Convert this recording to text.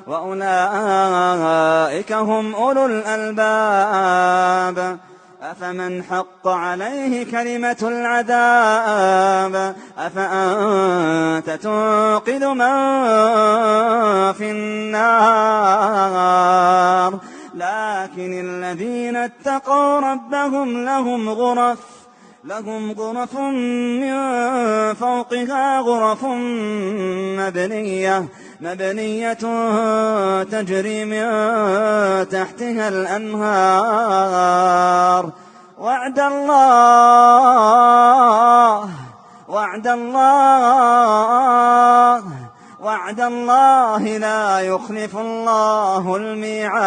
وأولئك هم أولو الألباب أفمن حق عليه كلمة العذاب أفأنت تنقذ من في النار لكن الذين اتقوا ربهم لهم غرف من فوقها غرف مبنية تجري من تحتها الأنهار وعد الله لا يخلف الله الميعاد.